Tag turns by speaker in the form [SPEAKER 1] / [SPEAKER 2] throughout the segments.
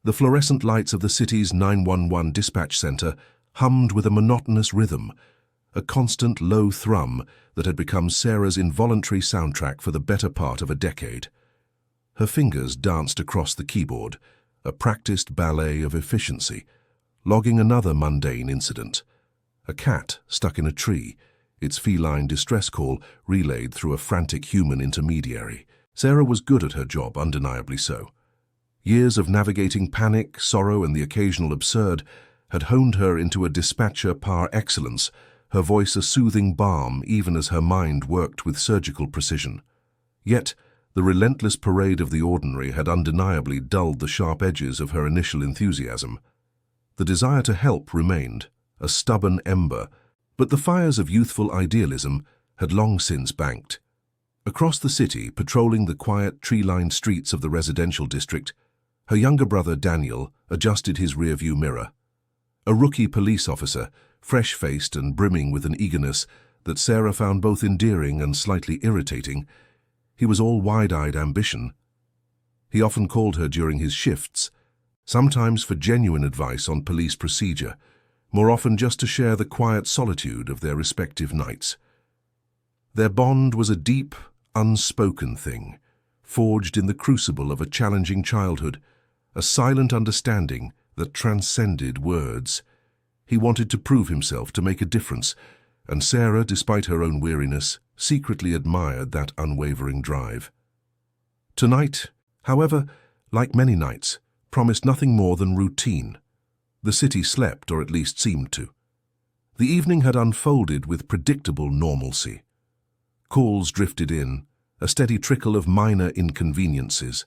[SPEAKER 1] The fluorescent lights of the city's 911 dispatch center hummed with a monotonous rhythm, a constant low thrum that had become Sarah's involuntary soundtrack for the better part of a decade. Her fingers danced across the keyboard, a practiced ballet of efficiency, logging another mundane incident. A cat stuck in a tree, its feline distress call relayed through a frantic human intermediary. Sarah was good at her job, undeniably so. Years of navigating panic, sorrow, and the occasional absurd had honed her into a dispatcher par excellence, her voice a soothing balm even as her mind worked with surgical precision. Yet, the relentless parade of the ordinary had undeniably dulled the sharp edges of her initial enthusiasm. The desire to help remained, a stubborn ember, but the fires of youthful idealism had long since banked. Across the city, patrolling the quiet, tree-lined streets of the residential district, her younger brother Daniel adjusted his rearview mirror. A rookie police officer, fresh-faced and brimming with an eagerness that Sarah found both endearing and slightly irritating, he was all wide-eyed ambition. He often called her during his shifts, sometimes for genuine advice on police procedure, more often just to share the quiet solitude of their respective nights. Their bond was a deep, unspoken thing, forged in the crucible of a challenging childhood, a silent understanding that transcended words. He wanted to prove himself, to make a difference, and Sarah, despite her own weariness, secretly admired that unwavering drive. Tonight, however, like many nights, promised nothing more than routine. The city slept, or at least seemed to. The evening had unfolded with predictable normalcy. Calls drifted in, a steady trickle of minor inconveniences.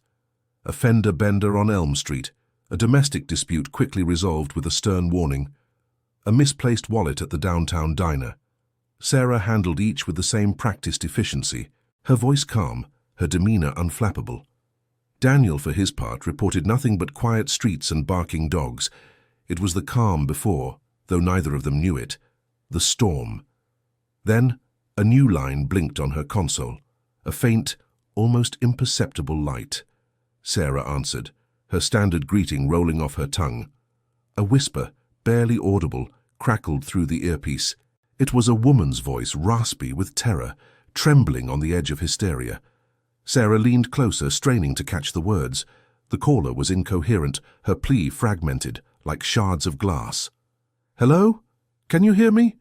[SPEAKER 1] A fender bender on Elm Street, a domestic dispute quickly resolved with a stern warning, a misplaced wallet at the downtown diner. Sarah handled each with the same practiced efficiency, her voice calm, her demeanor unflappable. Daniel, for his part, reported nothing but quiet streets and barking dogs. It was the calm before, though neither of them knew it, the storm. Then, a new line blinked on her console, a faint, almost imperceptible light. Sarah answered, her standard greeting rolling off her tongue. A whisper, barely audible, crackled through the earpiece. It was a woman's voice, raspy with terror, trembling on the edge of hysteria. Sarah leaned closer, straining to catch the words. The caller was incoherent, her plea fragmented, like shards of glass. "Hello? Can you hear me?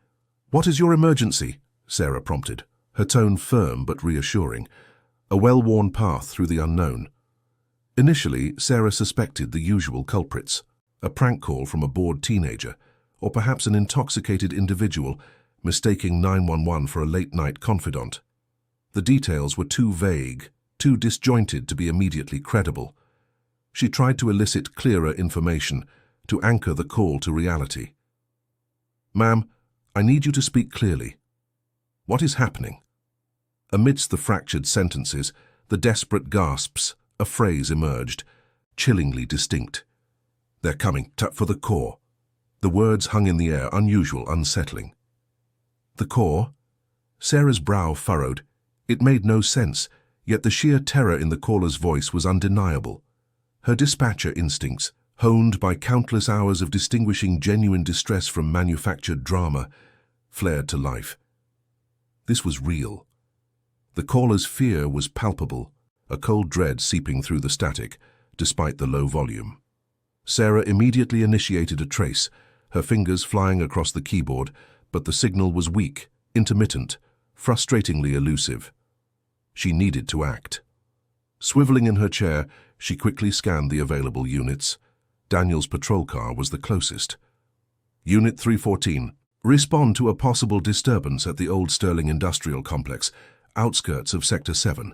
[SPEAKER 1] What is your emergency?" Sarah prompted, her tone firm but reassuring, a well-worn path through the unknown. Initially, Sarah suspected the usual culprits, a prank call from a bored teenager, or perhaps an intoxicated individual mistaking 911 for a late-night confidant. The details were too vague, too disjointed to be immediately credible. She tried to elicit clearer information, to anchor the call to reality. "Ma'am, I need you to speak clearly. What is happening?" Amidst the fractured sentences, the desperate gasps, a phrase emerged, chillingly distinct. "They're coming, for the core." The words hung in the air, unusual, unsettling. The core? Sarah's brow furrowed. It made no sense, yet the sheer terror in the caller's voice was undeniable. Her dispatcher instincts, honed by countless hours of distinguishing genuine distress from manufactured drama, flared to life. This was real. The caller's fear was palpable, a cold dread seeping through the static, despite the low volume. Sarah immediately initiated a trace, her fingers flying across the keyboard, but the signal was weak, intermittent, frustratingly elusive. She needed to act. Swiveling in her chair, she quickly scanned the available units. Daniel's patrol car was the closest. "Unit 314, respond to a possible disturbance at the Old Sterling Industrial Complex, outskirts of Sector 7.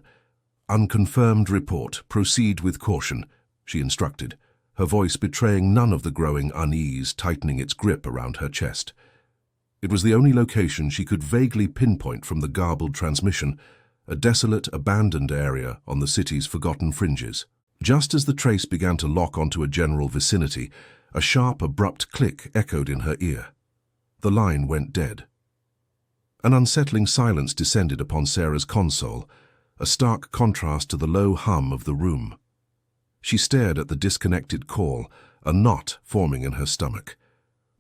[SPEAKER 1] Unconfirmed report. Proceed with caution," she instructed, her voice betraying none of the growing unease tightening its grip around her chest. It was the only location she could vaguely pinpoint from the garbled transmission, a desolate, abandoned area on the city's forgotten fringes. Just as the trace began to lock onto a general vicinity, a sharp, abrupt click echoed in her ear. The line went dead. An unsettling silence descended upon Sarah's console, a stark contrast to the low hum of the room. She stared at the disconnected call, a knot forming in her stomach.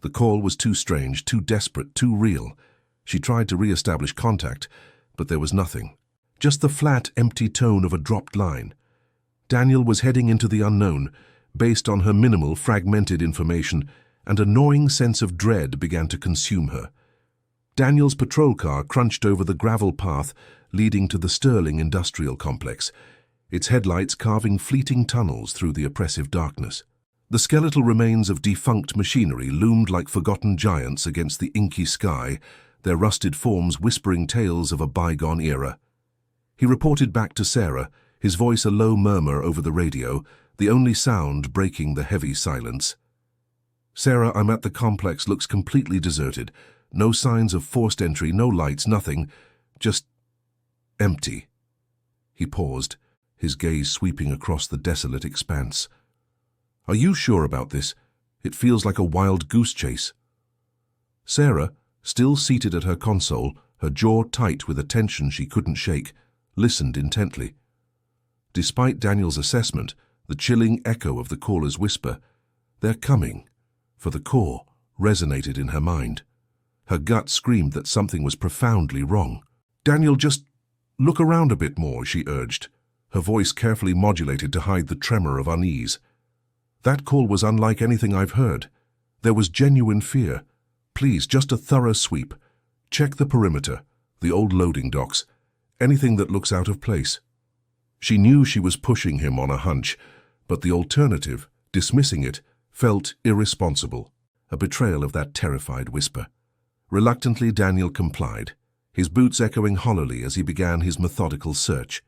[SPEAKER 1] The call was too strange, too desperate, too real. She tried to re-establish contact, but there was nothing. Just the flat, empty tone of a dropped line. Daniel was heading into the unknown, based on her minimal, fragmented information, and a gnawing sense of dread began to consume her. Daniel's patrol car crunched over the gravel path leading to the Sterling industrial complex, its headlights carving fleeting tunnels through the oppressive darkness. The skeletal remains of defunct machinery loomed like forgotten giants against the inky sky, their rusted forms whispering tales of a bygone era. He reported back to Sarah, his voice a low murmur over the radio, the only sound breaking the heavy silence. "Sarah, I'm at the complex, looks completely deserted. No signs of forced entry, no lights, nothing. Just empty." He paused, his gaze sweeping across the desolate expanse. "Are you sure about this? It feels like a wild goose chase." Sarah, still seated at her console, her jaw tight with a tension she couldn't shake, listened intently. Despite Daniel's assessment, the chilling echo of the caller's whisper, "They're coming," for the core, resonated in her mind. Her gut screamed that something was profoundly wrong. "Daniel, just look around a bit more," she urged, her voice carefully modulated to hide the tremor of unease. "That call was unlike anything I've heard. There was genuine fear. Please, just a thorough sweep. Check the perimeter, the old loading docks, anything that looks out of place." She knew she was pushing him on a hunch, but the alternative, dismissing it, felt irresponsible, a betrayal of that terrified whisper. Reluctantly, Daniel complied, his boots echoing hollowly as he began his methodical search.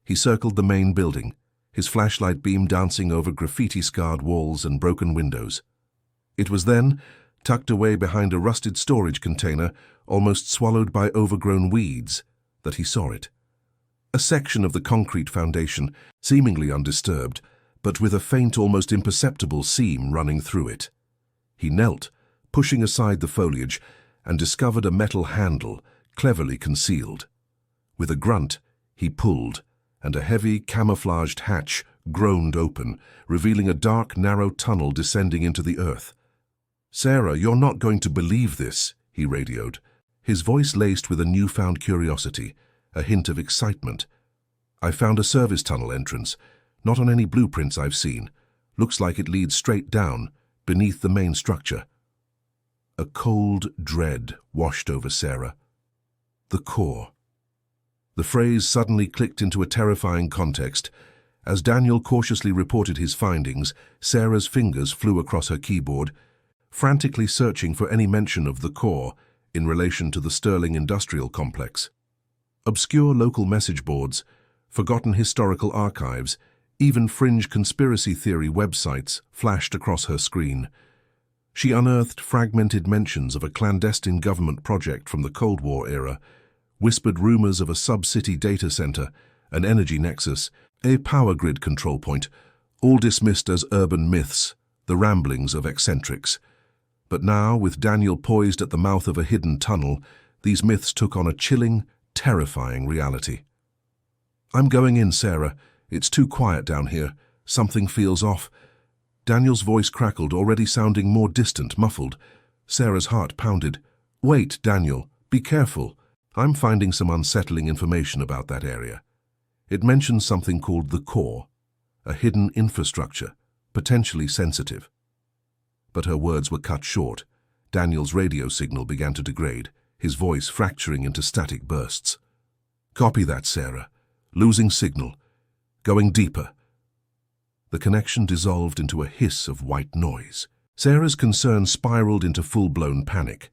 [SPEAKER 1] He circled the main building, his flashlight beam dancing over graffiti-scarred walls and broken windows. It was then, tucked away behind a rusted storage container, almost swallowed by overgrown weeds, that he saw it. A section of the concrete foundation, seemingly undisturbed, but with a faint, almost imperceptible seam running through it. He knelt, pushing aside the foliage, and discovered a metal handle, cleverly concealed. With a grunt, he pulled, and a heavy, camouflaged hatch groaned open, revealing a dark, narrow tunnel descending into the earth. "Sarah, you're not going to believe this," he radioed, his voice laced with a newfound curiosity, a hint of excitement. "I found a service tunnel entrance, not on any blueprints I've seen. Looks like it leads straight down, beneath the main structure." A cold dread washed over Sarah. The core. The phrase suddenly clicked into a terrifying context. As Daniel cautiously reported his findings, Sarah's fingers flew across her keyboard, frantically searching for any mention of the core in relation to the Sterling industrial complex. Obscure local message boards, forgotten historical archives, even fringe conspiracy theory websites flashed across her screen. She unearthed fragmented mentions of a clandestine government project from the Cold War era, whispered rumors of a sub-city data center, an energy nexus, a power grid control point, all dismissed as urban myths, the ramblings of eccentrics. But now, with Daniel poised at the mouth of a hidden tunnel, these myths took on a chilling, terrifying reality. "I'm going in, Sarah. It's too quiet down here. Something feels off." Daniel's voice crackled, already sounding more distant, muffled. Sarah's heart pounded. "Wait, Daniel. Be careful. I'm finding some unsettling information about that area. It mentions something called the core, a hidden infrastructure, potentially sensitive." But her words were cut short. Daniel's radio signal began to degrade, his voice fracturing into static bursts. "Copy that, Sarah. Losing signal. Going deeper." The connection dissolved into a hiss of white noise. Sarah's concern spiraled into full-blown panic.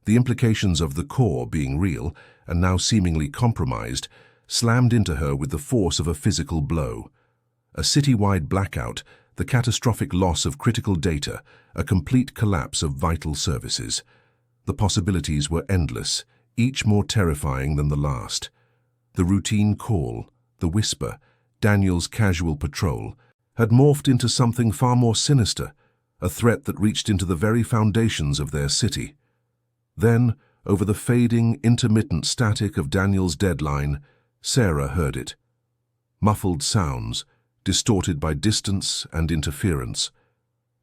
[SPEAKER 1] The implications of the core being real, and now seemingly compromised, slammed into her with the force of a physical blow. A citywide blackout, the catastrophic loss of critical data, a complete collapse of vital services. The possibilities were endless, each more terrifying than the last. The routine call, the whisper, Daniel's casual patrol, had morphed into something far more sinister, a threat that reached into the very foundations of their city. Then, over the fading, intermittent static of Daniel's deadline, Sarah heard it. Muffled sounds, distorted by distance and interference.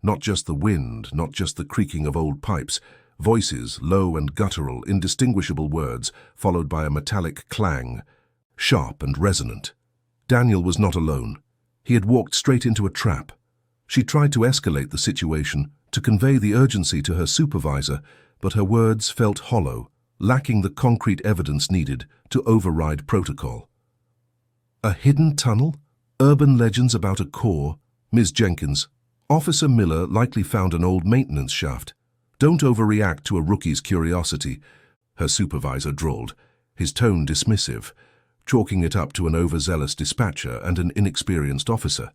[SPEAKER 1] Not just the wind, not just the creaking of old pipes, voices, low and guttural, indistinguishable words, followed by a metallic clang, sharp and resonant. Daniel was not alone. He had walked straight into a trap. She tried to escalate the situation, to convey the urgency to her supervisor, but her words felt hollow, lacking the concrete evidence needed to override protocol. A hidden tunnel? Urban legends about a core? Ms. Jenkins, Officer Miller likely found an old maintenance shaft. Don't overreact to a rookie's curiosity, her supervisor drawled, his tone dismissive, chalking it up to an overzealous dispatcher and an inexperienced officer.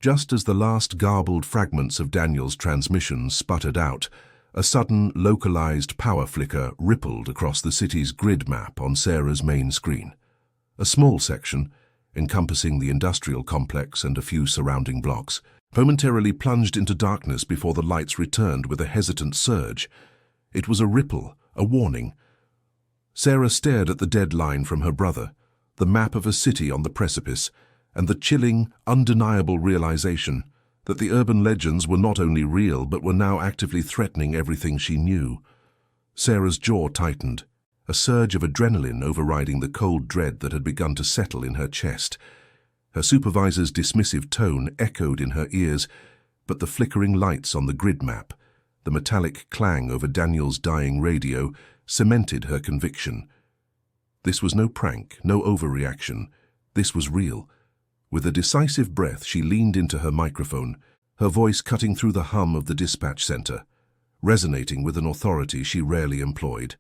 [SPEAKER 1] Just as the last garbled fragments of Daniel's transmission sputtered out, a sudden, localized power flicker rippled across the city's grid map on Sarah's main screen. A small section, encompassing the industrial complex and a few surrounding blocks, momentarily plunged into darkness before the lights returned with a hesitant surge. It was a ripple, a warning. Sarah stared at the dead line from her brother, the map of a city on the precipice, and the chilling, undeniable realization that the urban legends were not only real but were now actively threatening everything she knew. Sarah's jaw tightened, a surge of adrenaline overriding the cold dread that had begun to settle in her chest. Her supervisor's dismissive tone echoed in her ears, but the flickering lights on the grid map, the metallic clang over Daniel's dying radio, cemented her conviction. This was no prank, no overreaction. This was real. With a decisive breath, she leaned into her microphone, her voice cutting through the hum of the dispatch center, resonating with an authority she rarely employed.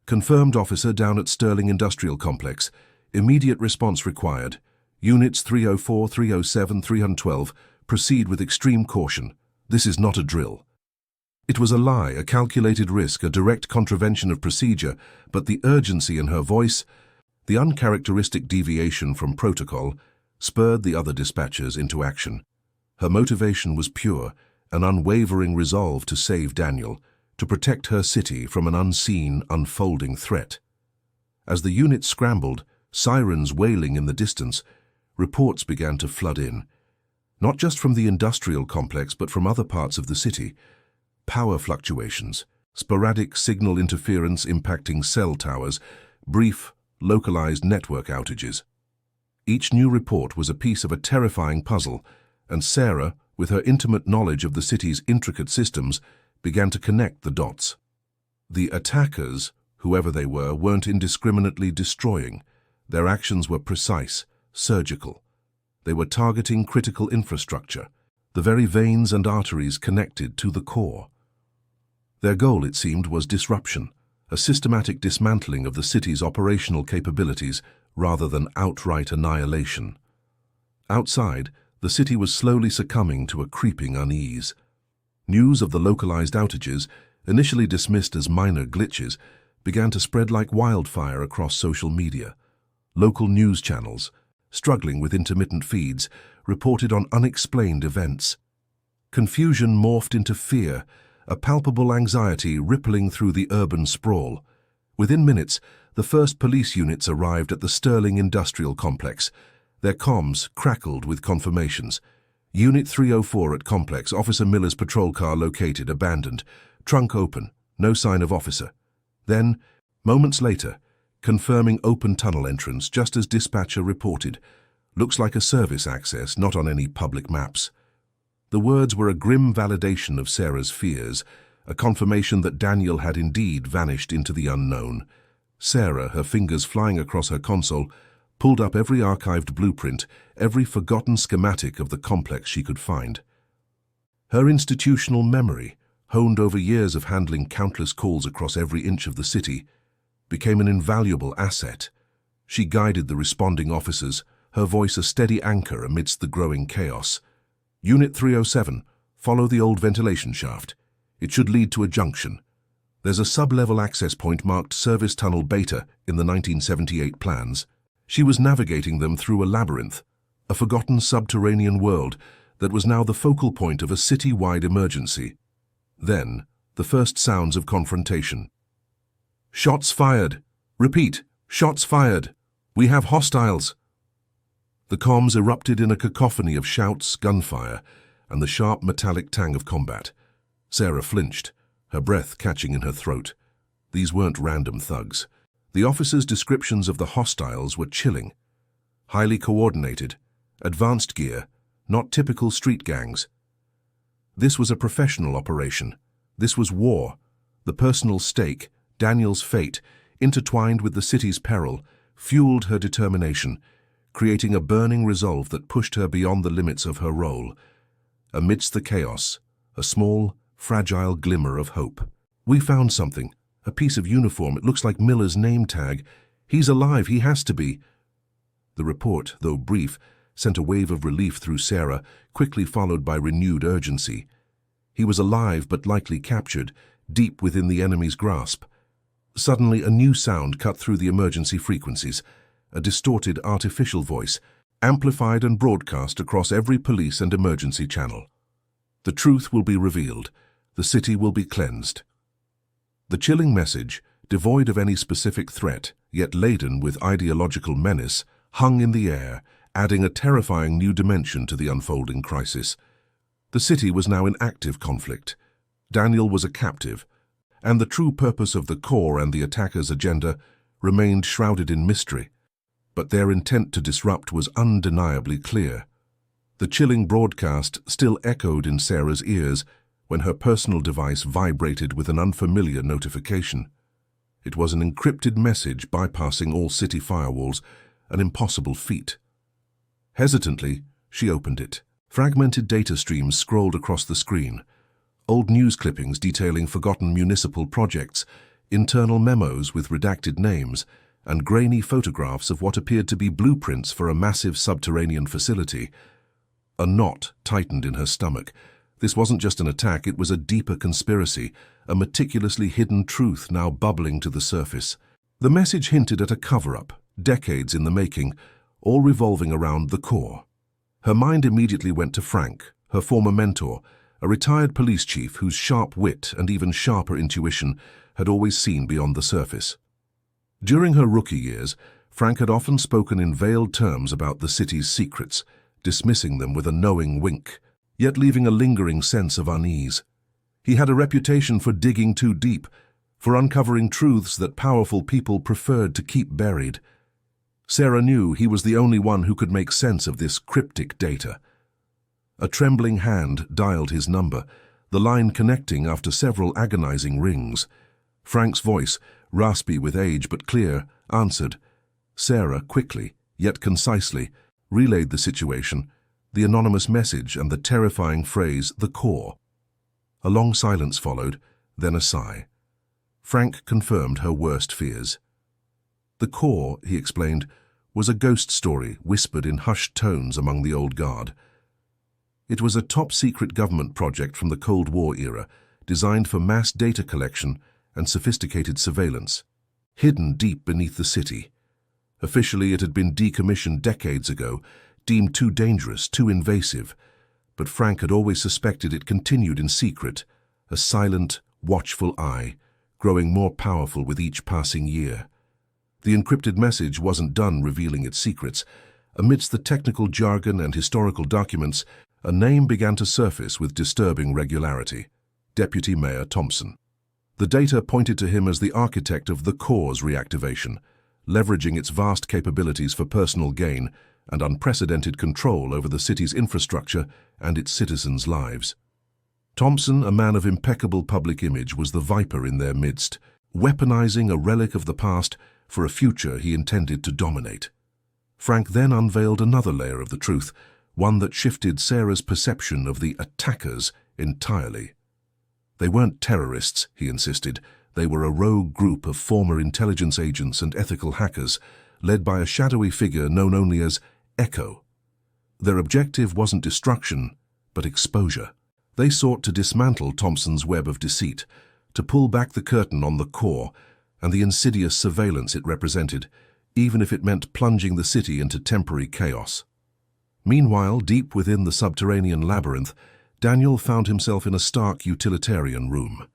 [SPEAKER 1] Confirmed, officer, down at Sterling Industrial Complex. Immediate response required. Units 304, 307, 312, proceed with extreme caution. This is not a drill. It was a lie, a calculated risk, a direct contravention of procedure, but the urgency in her voice, the uncharacteristic deviation from protocol, spurred the other dispatchers into action. Her motivation was pure, an unwavering resolve to save Daniel, to protect her city from an unseen, unfolding threat. As the unit scrambled, sirens wailing in the distance, reports began to flood in, not just from the industrial complex but from other parts of the city. Power fluctuations, sporadic signal interference impacting cell towers, brief, localized network outages. Each new report was a piece of a terrifying puzzle, and Sarah, with her intimate knowledge of the city's intricate systems, began to connect the dots. The attackers, whoever they were, weren't indiscriminately destroying. Their actions were precise, surgical. They were targeting critical infrastructure, the very veins and arteries connected to the core. Their goal, it seemed, was disruption, a systematic dismantling of the city's operational capabilities rather than outright annihilation. Outside, the city was slowly succumbing to a creeping unease. News of the localized outages, initially dismissed as minor glitches, began to spread like wildfire across social media. Local news channels, struggling with intermittent feeds, reported on unexplained events. Confusion morphed into fear, a palpable anxiety rippling through the urban sprawl. Within minutes, the first police units arrived at the Sterling Industrial Complex. Their comms crackled with confirmations. Unit 304 at Complex, Officer Miller's patrol car located, abandoned, trunk open, no sign of officer. Then, moments later, confirming open tunnel entrance just as dispatcher reported. Looks like a service access, not on any public maps. The words were a grim validation of Sarah's fears, a confirmation that Daniel had indeed vanished into the unknown. Sarah, her fingers flying across her console, pulled up every archived blueprint, every forgotten schematic of the complex she could find. Her institutional memory, honed over years of handling countless calls across every inch of the city, became an invaluable asset. She guided the responding officers, her voice a steady anchor amidst the growing chaos. Unit 307, follow the old ventilation shaft. It should lead to a junction. There's a sub-level access point marked Service Tunnel Beta in the 1978 plans. She was navigating them through a labyrinth, a forgotten subterranean world that was now the focal point of a city-wide emergency. Then, the first sounds of confrontation. Shots fired. Repeat, shots fired. We have hostiles. The comms erupted in a cacophony of shouts, gunfire, and the sharp metallic tang of combat. Sarah flinched, her breath catching in her throat. These weren't random thugs. The officers' descriptions of the hostiles were chilling. Highly coordinated, advanced gear, not typical street gangs. This was a professional operation. This was war. The personal stake, Daniel's fate, intertwined with the city's peril, fueled her determination, creating a burning resolve that pushed her beyond the limits of her role. Amidst the chaos, a small, fragile glimmer of hope. "We found something. A piece of uniform. It looks like Miller's name tag. He's alive. He has to be." The report, though brief, sent a wave of relief through Sarah, quickly followed by renewed urgency. He was alive but likely captured, deep within the enemy's grasp. Suddenly, a new sound cut through the emergency frequencies, a distorted artificial voice, amplified and broadcast across every police and emergency channel. "The truth will be revealed. The city will be cleansed." The chilling message, devoid of any specific threat, yet laden with ideological menace, hung in the air, adding a terrifying new dimension to the unfolding crisis. The city was now in active conflict. Daniel was a captive, and the true purpose of the core and the attackers' agenda remained shrouded in mystery. But their intent to disrupt was undeniably clear. The chilling broadcast still echoed in Sarah's ears when her personal device vibrated with an unfamiliar notification. It was an encrypted message bypassing all city firewalls, an impossible feat. Hesitantly, she opened it. Fragmented data streams scrolled across the screen. Old news clippings detailing forgotten municipal projects, internal memos with redacted names, and grainy photographs of what appeared to be blueprints for a massive subterranean facility. A knot tightened in her stomach. This wasn't just an attack, it was a deeper conspiracy, a meticulously hidden truth now bubbling to the surface. The message hinted at a cover-up, decades in the making, all revolving around the core. Her mind immediately went to Frank, her former mentor, a retired police chief whose sharp wit and even sharper intuition had always seen beyond the surface. During her rookie years, Frank had often spoken in veiled terms about the city's secrets, dismissing them with a knowing wink, yet leaving a lingering sense of unease. He had a reputation for digging too deep, for uncovering truths that powerful people preferred to keep buried. Sarah knew he was the only one who could make sense of this cryptic data. A trembling hand dialed his number, the line connecting after several agonizing rings. Frank's voice, raspy with age but clear, answered. Sarah, quickly, yet concisely, relayed the situation, the anonymous message and the terrifying phrase, "the core." A long silence followed, then a sigh. Frank confirmed her worst fears. The core, he explained, was a ghost story whispered in hushed tones among the old guard. It was a top-secret government project from the Cold War era, designed for mass data collection and sophisticated surveillance, hidden deep beneath the city. Officially, it had been decommissioned decades ago, deemed too dangerous, too invasive, but Frank had always suspected it continued in secret, a silent, watchful eye, growing more powerful with each passing year. The encrypted message wasn't done revealing its secrets. Amidst the technical jargon and historical documents, a name began to surface with disturbing regularity: Deputy Mayor Thompson. The data pointed to him as the architect of the core's reactivation, leveraging its vast capabilities for personal gain and unprecedented control over the city's infrastructure and its citizens' lives. Thompson, a man of impeccable public image, was the viper in their midst, weaponizing a relic of the past for a future he intended to dominate. Frank then unveiled another layer of the truth, one that shifted Sarah's perception of the attackers entirely. They weren't terrorists, he insisted. They were a rogue group of former intelligence agents and ethical hackers, led by a shadowy figure known only as Echo. Their objective wasn't destruction, but exposure. They sought to dismantle Thompson's web of deceit, to pull back the curtain on the core and the insidious surveillance it represented, even if it meant plunging the city into temporary chaos. Meanwhile, deep within the subterranean labyrinth, Daniel found himself in a stark utilitarian room.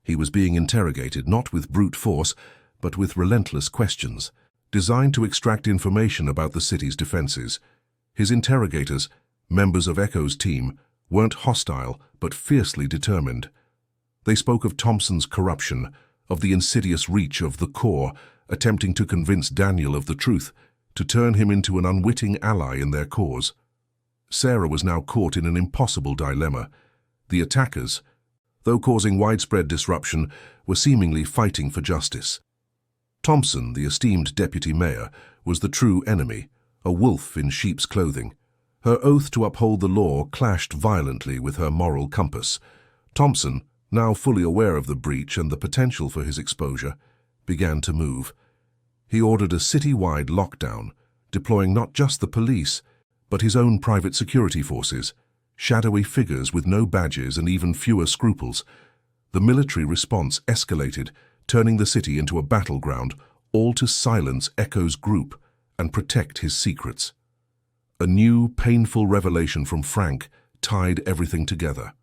[SPEAKER 1] He was being interrogated not with brute force, but with relentless questions, designed to extract information about the city's defenses. His interrogators, members of Echo's team, weren't hostile but fiercely determined. They spoke of Thompson's corruption, of the insidious reach of the core, attempting to convince Daniel of the truth, to turn him into an unwitting ally in their cause. Sarah was now caught in an impossible dilemma. The attackers, though causing widespread disruption, were seemingly fighting for justice. Thompson, the esteemed deputy mayor, was the true enemy, a wolf in sheep's clothing. Her oath to uphold the law clashed violently with her moral compass. Thompson, now fully aware of the breach and the potential for his exposure, began to move. He ordered a city-wide lockdown, deploying not just the police, but his own private security forces, shadowy figures with no badges and even fewer scruples. The military response escalated, turning the city into a battleground, all to silence Echo's group and protect his secrets. A new, painful revelation from Frank tied everything together.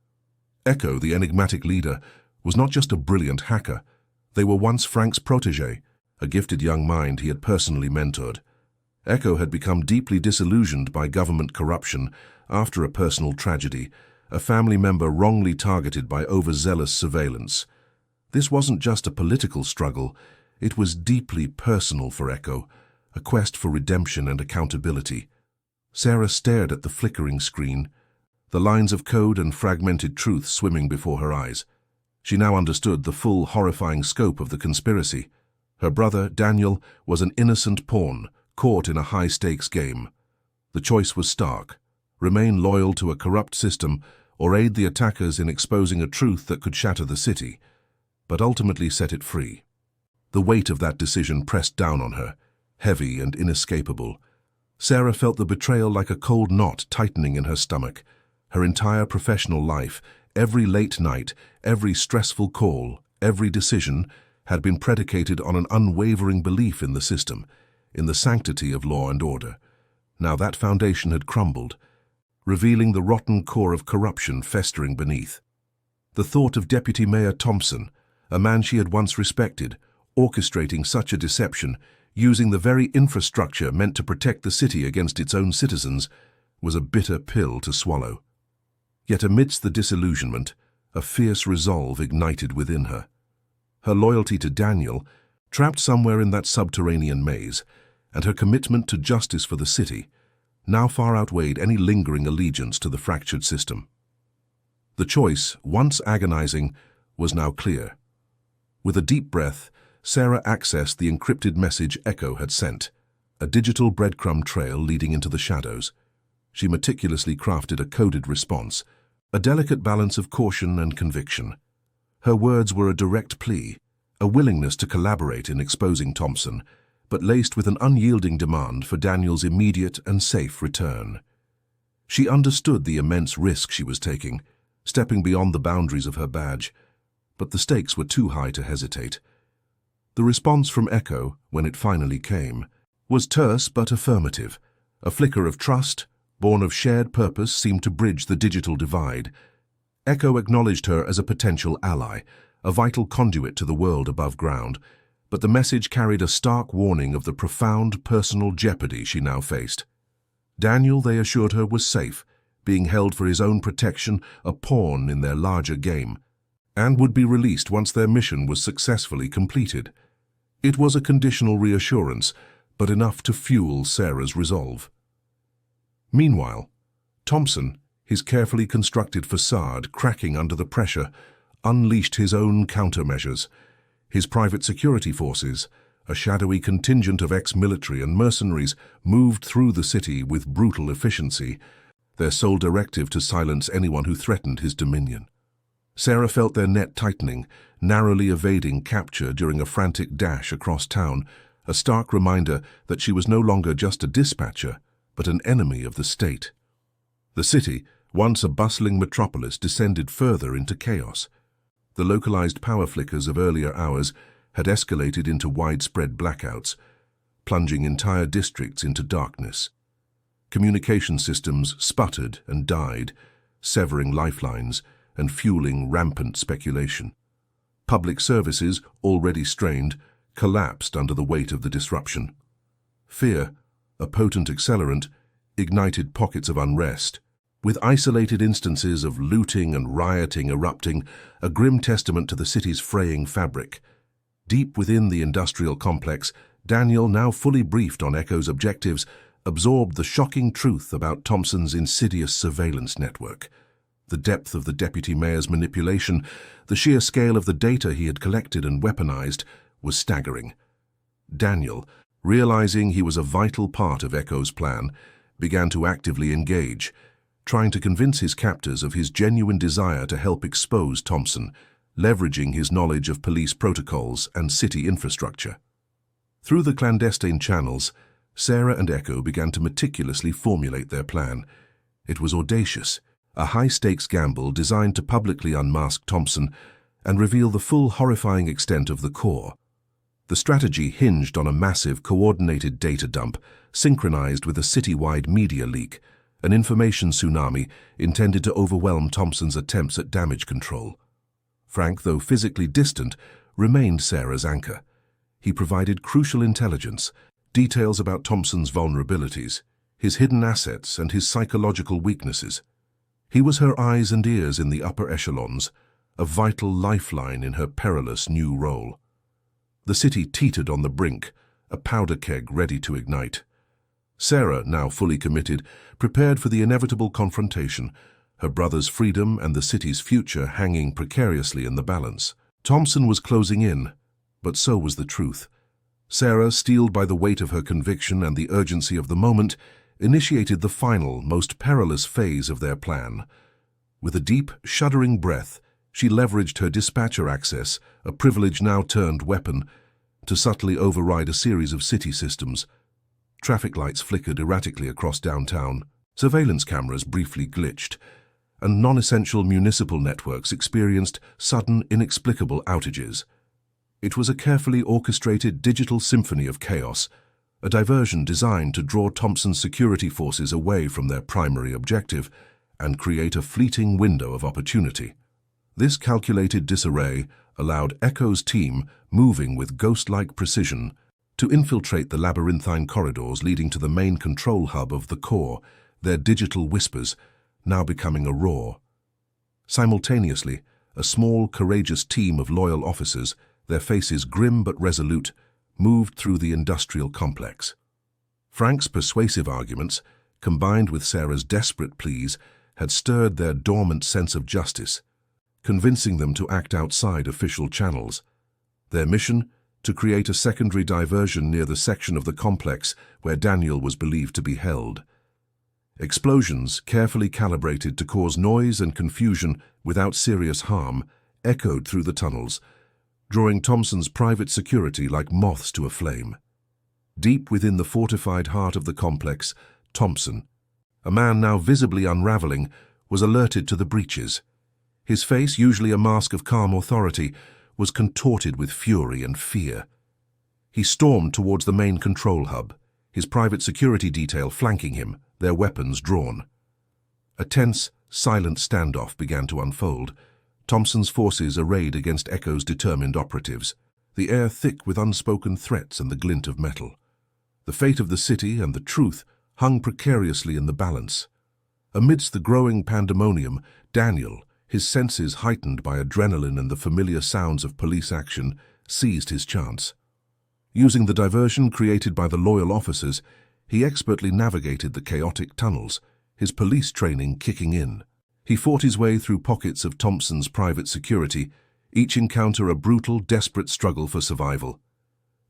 [SPEAKER 1] Echo, the enigmatic leader, was not just a brilliant hacker. They were once Frank's protégé, a gifted young mind he had personally mentored. Echo had become deeply disillusioned by government corruption after a personal tragedy, a family member wrongly targeted by overzealous surveillance. This wasn't just a political struggle, it was deeply personal for Echo, a quest for redemption and accountability. Sarah stared at the flickering screen, the lines of code and fragmented truth swimming before her eyes. She now understood the full, horrifying scope of the conspiracy. Her brother, Daniel, was an innocent pawn, caught in a high-stakes game. The choice was stark: remain loyal to a corrupt system or aid the attackers in exposing a truth that could shatter the city, but ultimately set it free. The weight of that decision pressed down on her, heavy and inescapable. Sarah felt the betrayal like a cold knot tightening in her stomach. Her entire professional life, every late night, every stressful call, every decision, had been predicated on an unwavering belief in the system, in the sanctity of law and order. Now that foundation had crumbled, revealing the rotten core of corruption festering beneath. The thought of Deputy Mayor Thompson, a man she had once respected, orchestrating such a deception, using the very infrastructure meant to protect the city against its own citizens, was a bitter pill to swallow. Yet amidst the disillusionment, a fierce resolve ignited within her. Her loyalty to Daniel, trapped somewhere in that subterranean maze, and her commitment to justice for the city, now far outweighed any lingering allegiance to the fractured system. The choice, once agonizing, was now clear. With a deep breath, Sarah accessed the encrypted message Echo had sent, a digital breadcrumb trail leading into the shadows. She meticulously crafted a coded response, a delicate balance of caution and conviction. Her words were a direct plea, a willingness to collaborate in exposing Thompson, but laced with an unyielding demand for Daniel's immediate and safe return. She understood the immense risk she was taking, stepping beyond the boundaries of her badge, but the stakes were too high to hesitate. The response from Echo, when it finally came, was terse but affirmative. A flicker of trust, born of shared purpose, seemed to bridge the digital divide. Echo acknowledged her as a potential ally, a vital conduit to the world above ground, but the message carried a stark warning of the profound personal jeopardy she now faced. Daniel, they assured her, was safe, being held for his own protection, a pawn in their larger game, and would be released once their mission was successfully completed. It was a conditional reassurance, but enough to fuel Sarah's resolve. Meanwhile, Thompson, his carefully constructed facade cracking under the pressure, unleashed his own countermeasures. His private security forces, a shadowy contingent of ex-military and mercenaries, moved through the city with brutal efficiency, their sole directive to silence anyone who threatened his dominion. Sarah felt their net tightening, narrowly evading capture during a frantic dash across town, a stark reminder that she was no longer just a dispatcher, but an enemy of the state. The city, once a bustling metropolis, descended further into chaos. The localized power flickers of earlier hours had escalated into widespread blackouts, plunging entire districts into darkness. Communication systems sputtered and died, severing lifelines and fueling rampant speculation. Public services, already strained, collapsed under the weight of the disruption. Fear, a potent accelerant, ignited pockets of unrest, with isolated instances of looting and rioting erupting, a grim testament to the city's fraying fabric. Deep within the industrial complex, Daniel, now fully briefed on Echo's objectives, absorbed the shocking truth about Thompson's insidious surveillance network. The depth of the deputy mayor's manipulation, the sheer scale of the data he had collected and weaponized, was staggering. Daniel, realizing he was a vital part of Echo's plan, began to actively engage, trying to convince his captors of his genuine desire to help expose Thompson, leveraging his knowledge of police protocols and city infrastructure. Through the clandestine channels, Sarah and Echo began to meticulously formulate their plan. It was audacious, a high-stakes gamble designed to publicly unmask Thompson and reveal the full horrifying extent of the core. The strategy hinged on a massive, coordinated data dump, synchronized with a citywide media leak, an information tsunami intended to overwhelm Thompson's attempts at damage control. Frank, though physically distant, remained Sarah's anchor. He provided crucial intelligence, details about Thompson's vulnerabilities, his hidden assets, and his psychological weaknesses. He was her eyes and ears in the upper echelons, a vital lifeline in her perilous new role. The city teetered on the brink, a powder keg ready to ignite. Sarah, now fully committed, prepared for the inevitable confrontation, her brother's freedom and the city's future hanging precariously in the balance. Thompson was closing in, but so was the truth. Sarah, steeled by the weight of her conviction and the urgency of the moment, initiated the final, most perilous phase of their plan. With a deep, shuddering breath, she leveraged her dispatcher access, a privilege now turned weapon, to subtly override a series of city systems. Traffic lights flickered erratically across downtown, surveillance cameras briefly glitched, and non-essential municipal networks experienced sudden, inexplicable outages. It was a carefully orchestrated digital symphony of chaos, a diversion designed to draw Thompson's security forces away from their primary objective and create a fleeting window of opportunity. This calculated disarray allowed Echo's team, moving with ghost-like precision, to infiltrate the labyrinthine corridors leading to the main control hub of the core, their digital whispers now becoming a roar. Simultaneously, a small, courageous team of loyal officers, their faces grim but resolute, moved through the industrial complex. Frank's persuasive arguments, combined with Sarah's desperate pleas, had stirred their dormant sense of justice, convincing them to act outside official channels. Their mission? To create a secondary diversion near the section of the complex where Daniel was believed to be held. Explosions, carefully calibrated to cause noise and confusion without serious harm, echoed through the tunnels, drawing Thompson's private security like moths to a flame. Deep within the fortified heart of the complex, Thompson, a man now visibly unraveling, was alerted to the breaches. His face, usually a mask of calm authority, was contorted with fury and fear. He stormed towards the main control hub, his private security detail flanking him, their weapons drawn. A tense, silent standoff began to unfold, Thompson's forces arrayed against Echo's determined operatives, the air thick with unspoken threats and the glint of metal. The fate of the city and the truth hung precariously in the balance. Amidst the growing pandemonium, Daniel, his senses heightened by adrenaline and the familiar sounds of police action, seized his chance. Using the diversion created by the loyal officers, he expertly navigated the chaotic tunnels, his police training kicking in. He fought his way through pockets of Thompson's private security, each encounter a brutal, desperate struggle for survival.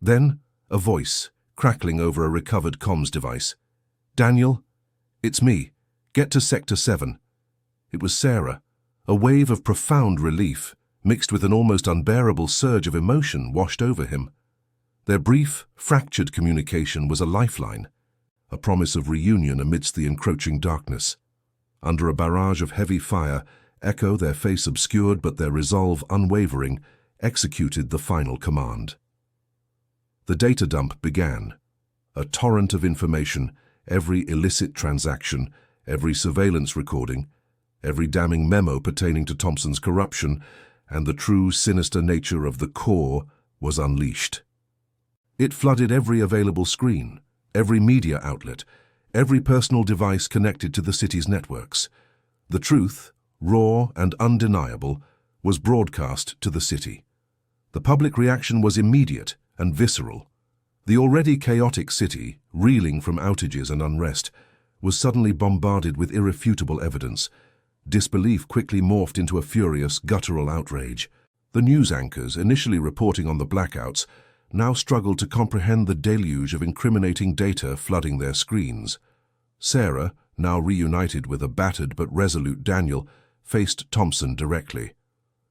[SPEAKER 1] Then, a voice, crackling over a recovered comms device. "Daniel, it's me. Get to Sector 7. It was Sarah. A wave of profound relief, mixed with an almost unbearable surge of emotion, washed over him. Their brief, fractured communication was a lifeline, a promise of reunion amidst the encroaching darkness. Under a barrage of heavy fire, Echo, their face obscured but their resolve unwavering, executed the final command. The data dump began. A torrent of information, every illicit transaction, every surveillance recording, every damning memo pertaining to Thompson's corruption, and the true sinister nature of the core was unleashed. It flooded every available screen, every media outlet, every personal device connected to the city's networks. The truth, raw and undeniable, was broadcast to the city. The public reaction was immediate and visceral. The already chaotic city, reeling from outages and unrest, was suddenly bombarded with irrefutable evidence. Disbelief quickly morphed into a furious, guttural outrage. The news anchors, initially reporting on the blackouts, now struggled to comprehend the deluge of incriminating data flooding their screens. Sarah, now reunited with a battered but resolute Daniel, faced Thompson directly.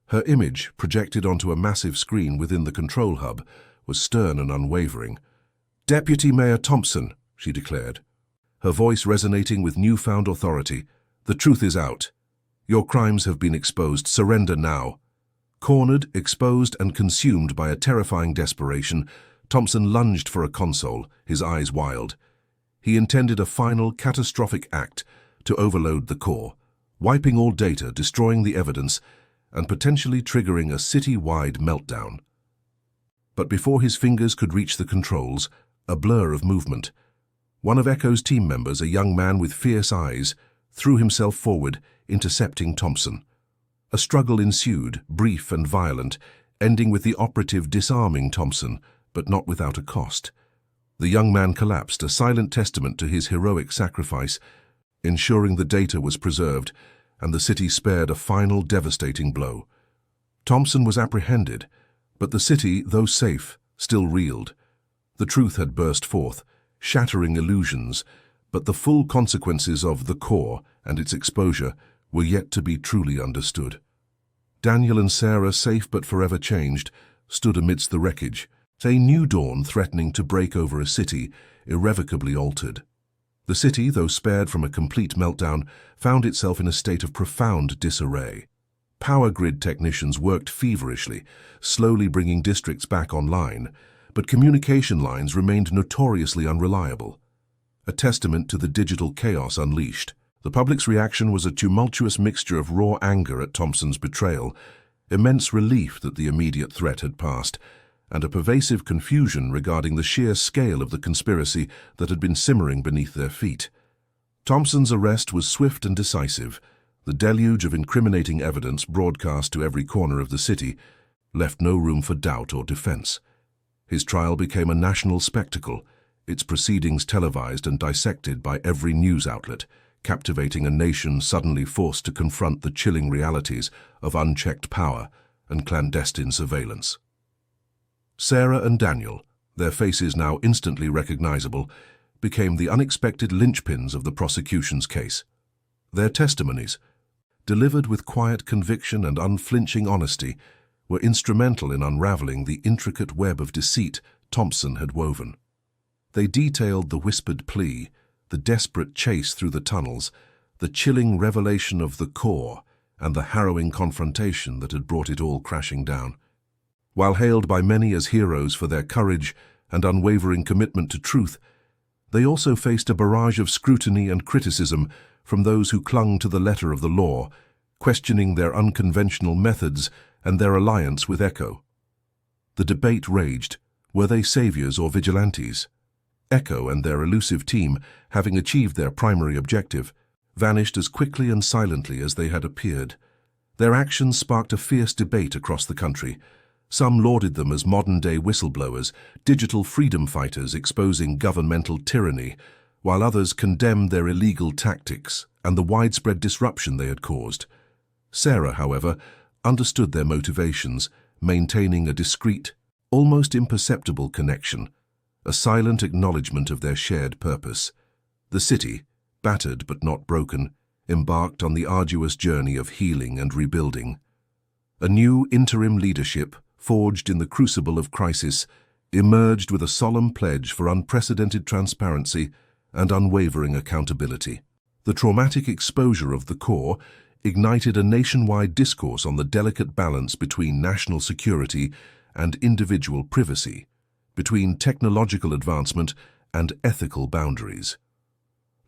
[SPEAKER 1] Her image, projected onto a massive screen within the control hub, was stern and unwavering. "Deputy Mayor Thompson," she declared, her voice resonating with newfound authority, "the truth is out. Your crimes have been exposed. Surrender now." Cornered, exposed, and consumed by a terrifying desperation, Thompson lunged for a console, his eyes wild. He intended a final, catastrophic act to overload the core, wiping all data, destroying the evidence, and potentially triggering a city-wide meltdown. But before his fingers could reach the controls, a blur of movement. One of Echo's team members, a young man with fierce eyes, threw himself forward, intercepting Thompson. A struggle ensued, brief and violent, ending with the operative disarming Thompson, but not without a cost. The young man collapsed, a silent testament to his heroic sacrifice, ensuring the data was preserved and the city spared a final devastating blow. Thompson was apprehended, but the city, though safe, still reeled. The truth had burst forth, shattering illusions, but the full consequences of the core and its exposure were yet to be truly understood. Daniel and Sarah, safe but forever changed, stood amidst the wreckage, a new dawn threatening to break over a city irrevocably altered. The city, though spared from a complete meltdown, found itself in a state of profound disarray. Power grid technicians worked feverishly, slowly bringing districts back online, but communication lines remained notoriously unreliable. A testament to the digital chaos unleashed. The public's reaction was a tumultuous mixture of raw anger at Thompson's betrayal, immense relief that the immediate threat had passed, and a pervasive confusion regarding the sheer scale of the conspiracy that had been simmering beneath their feet. Thompson's arrest was swift and decisive. The deluge of incriminating evidence broadcast to every corner of the city left no room for doubt or defense. His trial became a national spectacle, its proceedings televised and dissected by every news outlet, captivating a nation suddenly forced to confront the chilling realities of unchecked power and clandestine surveillance. Sarah and Daniel, their faces now instantly recognizable, became the unexpected linchpins of the prosecution's case. Their testimonies, delivered with quiet conviction and unflinching honesty, were instrumental in unraveling the intricate web of deceit Thompson had woven. They detailed the whispered plea, the desperate chase through the tunnels, the chilling revelation of the core, and the harrowing confrontation that had brought it all crashing down. While hailed by many as heroes for their courage and unwavering commitment to truth, they also faced a barrage of scrutiny and criticism from those who clung to the letter of the law, questioning their unconventional methods and their alliance with Echo. The debate raged. Were they saviors or vigilantes? Echo and their elusive team, having achieved their primary objective, vanished as quickly and silently as they had appeared. Their actions sparked a fierce debate across the country. Some lauded them as modern-day whistleblowers, digital freedom fighters exposing governmental tyranny, while others condemned their illegal tactics and the widespread disruption they had caused. Sarah, however, understood their motivations, maintaining a discreet, almost imperceptible connection, a silent acknowledgement of their shared purpose. The city, battered but not broken, embarked on the arduous journey of healing and rebuilding. A new interim leadership, forged in the crucible of crisis, emerged with a solemn pledge for unprecedented transparency and unwavering accountability. The traumatic exposure of the core ignited a nationwide discourse on the delicate balance between national security and individual privacy, between technological advancement and ethical boundaries.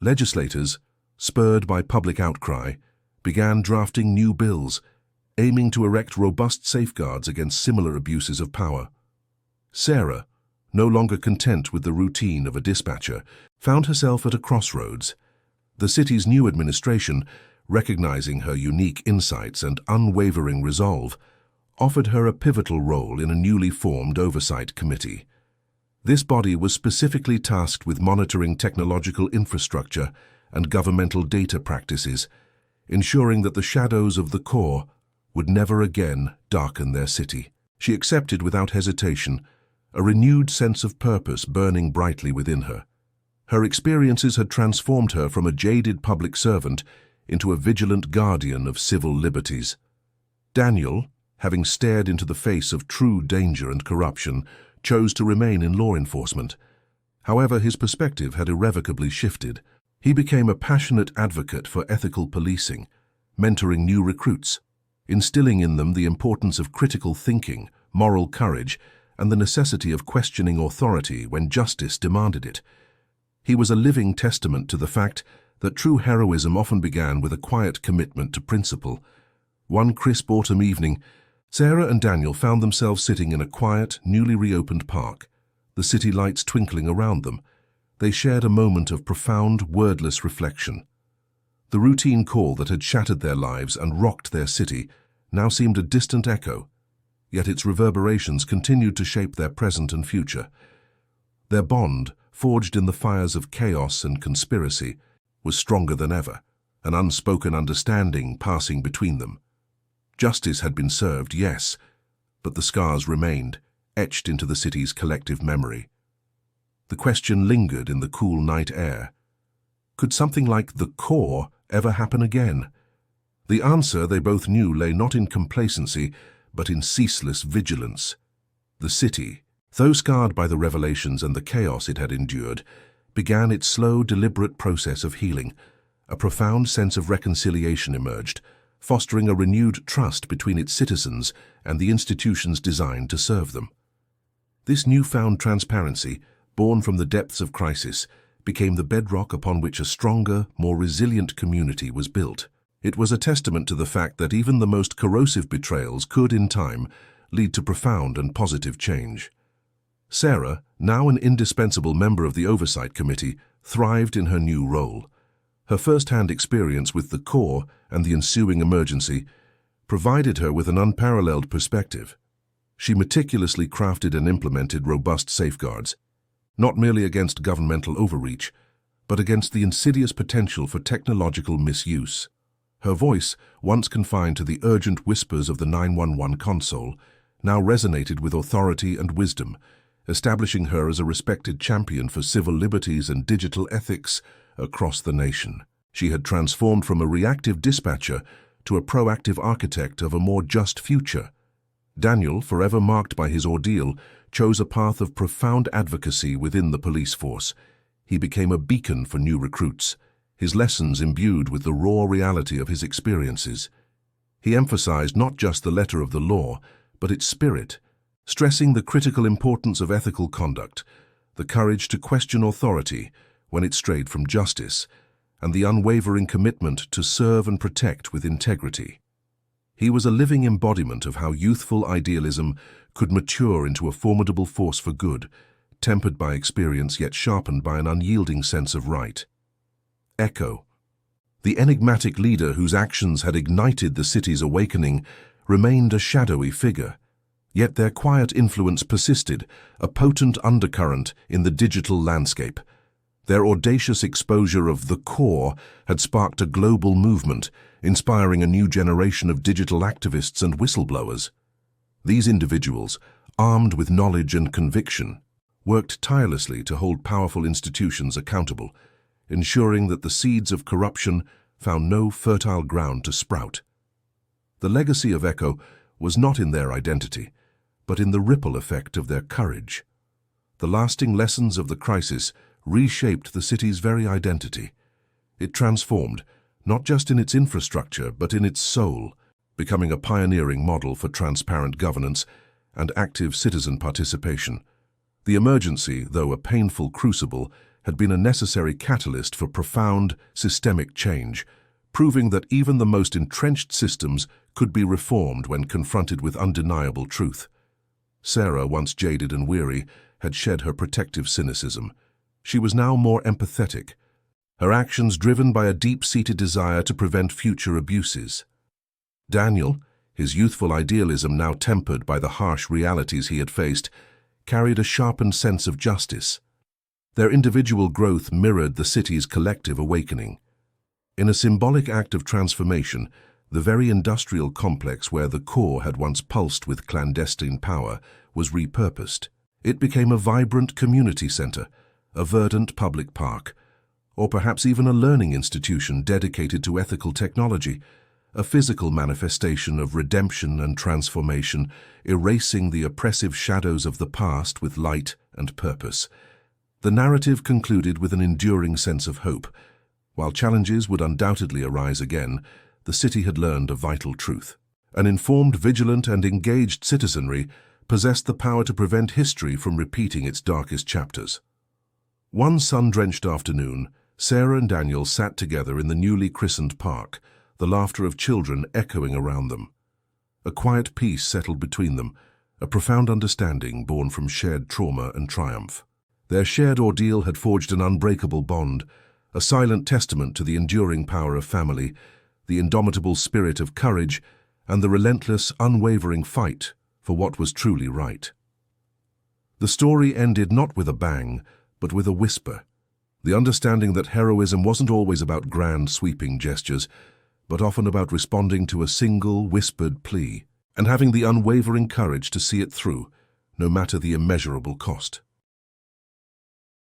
[SPEAKER 1] Legislators, spurred by public outcry, began drafting new bills, aiming to erect robust safeguards against similar abuses of power. Sarah, no longer content with the routine of a dispatcher, found herself at a crossroads. The city's new administration, recognizing her unique insights and unwavering resolve, offered her a pivotal role in a newly formed oversight committee. This body was specifically tasked with monitoring technological infrastructure and governmental data practices, ensuring that the shadows of the core would never again darken their city. She accepted without hesitation, a renewed sense of purpose burning brightly within her. Her experiences had transformed her from a jaded public servant into a vigilant guardian of civil liberties. Daniel, having stared into the face of true danger and corruption, chose to remain in law enforcement. However, his perspective had irrevocably shifted. He became a passionate advocate for ethical policing, mentoring new recruits, instilling in them the importance of critical thinking, moral courage, and the necessity of questioning authority when justice demanded it. He was a living testament to the fact that true heroism often began with a quiet commitment to principle. One crisp autumn evening, Sarah and Daniel found themselves sitting in a quiet, newly reopened park, the city lights twinkling around them. They shared a moment of profound, wordless reflection. The routine call that had shattered their lives and rocked their city now seemed a distant echo, yet its reverberations continued to shape their present and future. Their bond, forged in the fires of chaos and conspiracy, was stronger than ever, an unspoken understanding passing between them. Justice had been served, yes, but the scars remained, etched into the city's collective memory. The question lingered in the cool night air. Could something like the core ever happen again? The answer, they both knew, lay not in complacency, but in ceaseless vigilance. The city, though scarred by the revelations and the chaos it had endured, began its slow, deliberate process of healing. A profound sense of reconciliation emerged, fostering a renewed trust between its citizens and the institutions designed to serve them. This newfound transparency, born from the depths of crisis, became the bedrock upon which a stronger, more resilient community was built. It was a testament to the fact that even the most corrosive betrayals could, in time, lead to profound and positive change. Sarah, now an indispensable member of the Oversight Committee, thrived in her new role. Her first-hand experience with the core and the ensuing emergency provided her with an unparalleled perspective. She meticulously crafted and implemented robust safeguards, not merely against governmental overreach, but against the insidious potential for technological misuse. Her voice, once confined to the urgent whispers of the 911 console, now resonated with authority and wisdom, establishing her as a respected champion for civil liberties and digital ethics across the nation. She had transformed from a reactive dispatcher to a proactive architect of a more just future. Daniel, forever marked by his ordeal, chose a path of profound advocacy within the police force. He became a beacon for new recruits, his lessons imbued with the raw reality of his experiences. He emphasized not just the letter of the law, but its spirit, stressing the critical importance of ethical conduct, the courage to question authority when it strayed from justice, and the unwavering commitment to serve and protect with integrity. He was a living embodiment of how youthful idealism could mature into a formidable force for good, tempered by experience yet sharpened by an unyielding sense of right. Echo, the enigmatic leader whose actions had ignited the city's awakening, remained a shadowy figure. Yet their quiet influence persisted, a potent undercurrent in the digital landscape. Their audacious exposure of the core had sparked a global movement, inspiring a new generation of digital activists and whistleblowers. These individuals, armed with knowledge and conviction, worked tirelessly to hold powerful institutions accountable, ensuring that the seeds of corruption found no fertile ground to sprout. The legacy of Echo was not in their identity, but in the ripple effect of their courage. The lasting lessons of the crisis reshaped the city's very identity. It transformed, not just in its infrastructure, but in its soul, becoming a pioneering model for transparent governance and active citizen participation. The emergency, though a painful crucible, had been a necessary catalyst for profound, systemic change, proving that even the most entrenched systems could be reformed when confronted with undeniable truth. Sarah, once jaded and weary, had shed her protective cynicism. She was now more empathetic, her actions driven by a deep-seated desire to prevent future abuses. Daniel, his youthful idealism now tempered by the harsh realities he had faced, carried a sharpened sense of justice. Their individual growth mirrored the city's collective awakening. In a symbolic act of transformation, the very industrial complex where the core had once pulsed with clandestine power was repurposed. It became a vibrant community center, a verdant public park, or perhaps even a learning institution dedicated to ethical technology, a physical manifestation of redemption and transformation, erasing the oppressive shadows of the past with light and purpose. The narrative concluded with an enduring sense of hope. While challenges would undoubtedly arise again, the city had learned a vital truth. An informed, vigilant, and engaged citizenry possessed the power to prevent history from repeating its darkest chapters. One sun-drenched afternoon, Sarah and Daniel sat together in the newly christened park, the laughter of children echoing around them. A quiet peace settled between them, a profound understanding born from shared trauma and triumph. Their shared ordeal had forged an unbreakable bond, a silent testament to the enduring power of family, the indomitable spirit of courage, and the relentless, unwavering fight for what was truly right. The story ended not with a bang, but with a whisper, the understanding that heroism wasn't always about grand, sweeping gestures, but often about responding to a single, whispered plea, and having the unwavering courage to see it through, no matter the immeasurable cost.